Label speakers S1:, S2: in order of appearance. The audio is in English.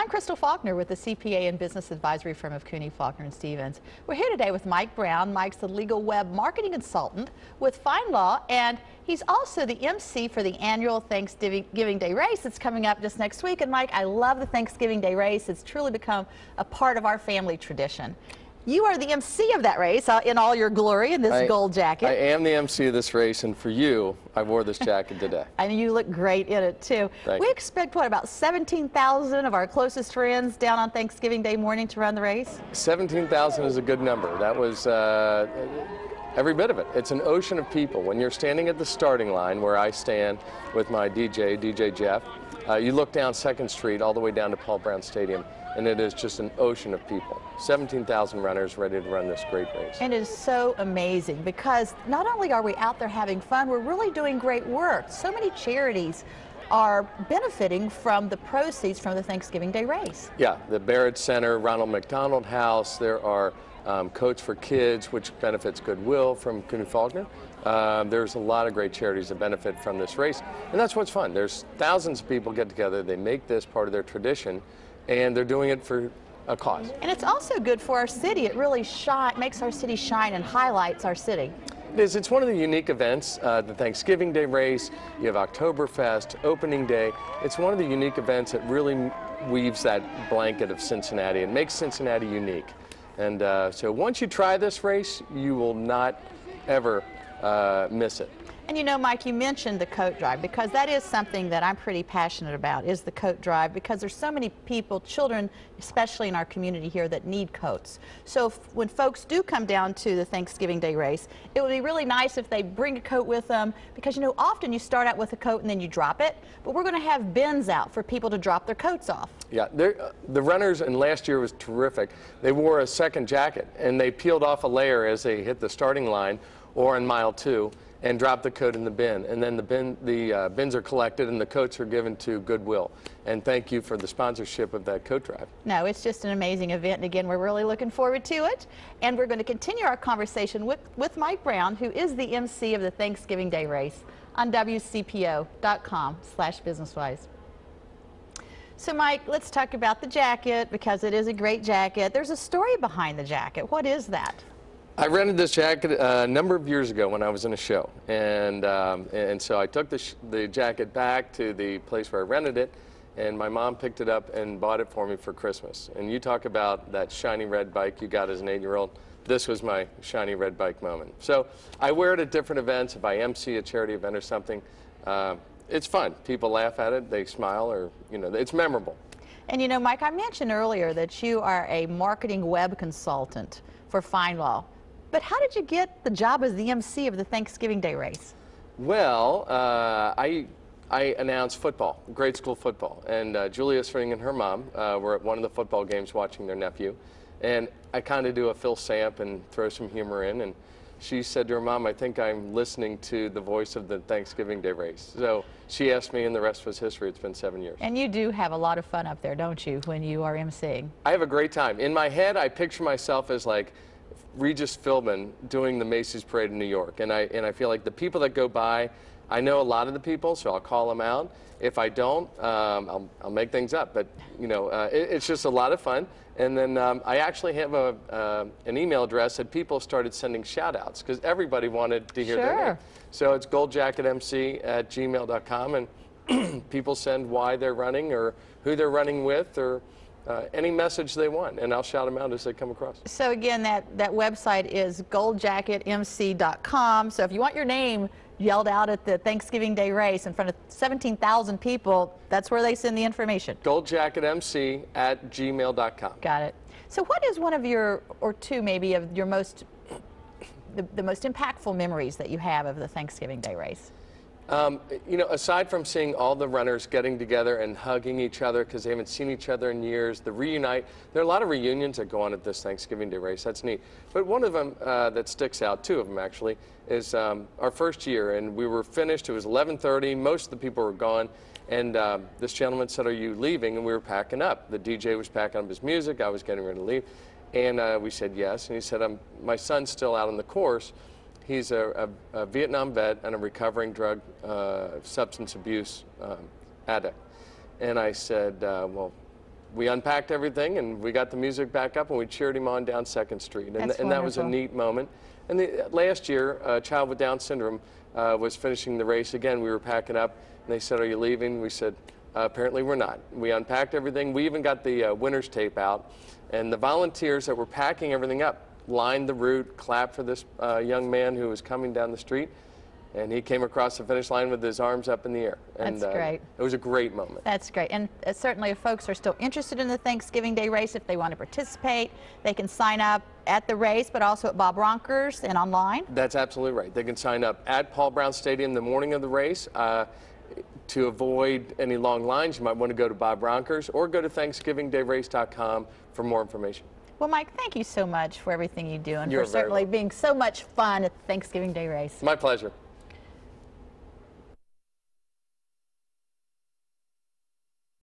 S1: I'm Crystal Faulkner with the CPA and Business Advisory firm of Cooney, Faulkner & Stevens. We're here today with Mike Brown. Mike's the legal web marketing consultant with FindLaw, and he's also the MC for the annual Thanksgiving Day race that's coming up just next week. And Mike, I love the Thanksgiving Day race. It's truly become a part of our family tradition. You are the MC of that race in all your glory in this gold jacket.
S2: I am the MC of this race, and for you, I wore this jacket today.
S1: And you look great in it, too. We expect, what, about 17,000 of our closest friends down on Thanksgiving Day morning to run the race?
S2: 17,000 is a good number. That was every bit of it. It's an ocean of people. When you're standing at the starting line, where I stand with my DJ Jeff, you look down 2nd Street all the way down to Paul Brown Stadium, and it is just an ocean of people. 17,000 runners ready to run this great race.
S1: And it is so amazing because not only are we out there having fun, we're really doing great work. So many charities are benefiting from the proceeds from the Thanksgiving Day race.
S2: Yeah, the Barrett Center, Ronald McDonald House, there are Coach for Kids, which benefits Goodwill from Cooney Faulkner. There's a lot of great charities that benefit from this race, and that's what's fun. There's thousands of people get together, they make this part of their tradition, and they're doing it for a cause.
S1: And it's also good for our city. It really makes our city shine and highlights our city.
S2: It is. It's one of the unique events, the Thanksgiving Day race. You have Oktoberfest, opening day. It's one of the unique events that really weaves that blanket of Cincinnati and makes Cincinnati unique. And so once you try this race, you will not ever miss it.
S1: And you know, Mike, you mentioned the coat drive, because that is something that I'm pretty passionate about, is the coat drive, because there's so many people, children, especially in our community here, that need coats. So when folks do come down to the Thanksgiving Day race, it would be really nice if they bring a coat with them, because you know, often you start out with a coat and then you drop it, but we're going to have bins out for people to drop their coats off. Yeah,
S2: the runners, and last year was terrific, they wore a second jacket and they peeled off a layer as they hit the starting line or in mile 2. And drop the coat in the bin, and then the bins are collected and the coats are given to Goodwill. And thank you for the sponsorship of that coat drive.
S1: No, it's just an amazing event, and again, we're really looking forward to it. And we're going to continue our conversation with Mike Brown, who is the MC of the Thanksgiving Day race, on WCPO.com/businesswise. So Mike, let's talk about the jacket, because it is a great jacket. There's a story behind the jacket. What is that?
S2: I rented this jacket a number of years ago when I was in a show, and so I took the jacket back to the place where I rented it, and my mom picked it up and bought it for me for Christmas. And you talk about that shiny red bike you got as an 8-year-old. This was my shiny red bike moment. So I wear it at different events. If I MC a charity event or something, it's fun. People laugh at it, they smile, or you know, it's memorable.
S1: And you know, Mike, I mentioned earlier that you are a marketing web consultant for FindLaw. But how did you get the job as the MC of the Thanksgiving Day race?
S2: Well, I announced football, grade school football, and Julia String and her mom were at one of the football games watching their nephew, and I kind of do a Phil Samp and throw some humor in, and she said to her mom, "I think I'm listening to the voice of the Thanksgiving Day race." So she asked me, and the rest was history. It's been 7 years.
S1: And you do have a lot of fun up there, don't you, when you are MCing?
S2: I have a great time. In my head, I picture myself as like Regis Philbin doing the Macy's Parade in New York, and I feel like the people that go by, I know a lot of the people, so I'll call them out. If I don't, I'll make things up. But you know, it's just a lot of fun. And then I actually have an email address that people started sending shout-outs because everybody wanted to hear their name. So it's goldjacketmc@gmail.com, and people send why they're running or who they're running with or any message they want, and I'll shout them out as they come across.
S1: So again, that website is goldjacketmc.com. So if you want your name yelled out at the Thanksgiving Day race in front of 17,000 people, that's where they send the information.
S2: goldjacketmc@gmail.com.
S1: Got it. So what is one of your, or two maybe, of your the most impactful memories that you have of the Thanksgiving Day race?
S2: You know, aside from seeing all the runners getting together and hugging each other because they haven't seen each other in years, the reunite, there are a lot of reunions that go on at this Thanksgiving Day race. That's neat. But one of them that sticks out, two of them actually, is our first year, and we were finished. It was 11:30. Most of the people were gone, and this gentleman said, "Are you leaving?" And we were packing up. The DJ was packing up his music. I was getting ready to leave, and we said yes. And he said, "My son's still out on the course. He's a Vietnam vet and a recovering drug substance abuse addict." And I said, well, we unpacked everything and we got the music back up and we cheered him on down 2nd Street. And that was a neat moment. And last year, a child with Down syndrome was finishing the race. Again, we were packing up and they said, "Are you leaving?" We said, "Apparently we're not." We unpacked everything. We even got the winner's tape out. And the volunteers that were packing everything up lined the route, clapped for this young man who was coming down the street. And he came across the finish line with his arms up in the air. And,
S1: that's great.
S2: It was a great moment.
S1: That's great. And certainly if folks are still interested in the Thanksgiving Day race, if they want to participate, they can sign up at the race, but also at Bob Ronker's and online?
S2: That's absolutely right. They can sign up at Paul Brown Stadium the morning of the race. To avoid any long lines, you might want to go to Bob Ronker's or go to ThanksgivingDayRace.com for more information.
S1: Well, Mike, thank you so much for everything you do and
S2: You're
S1: for certainly
S2: very welcome.
S1: being so much fun at the Thanksgiving Day race.
S2: My pleasure.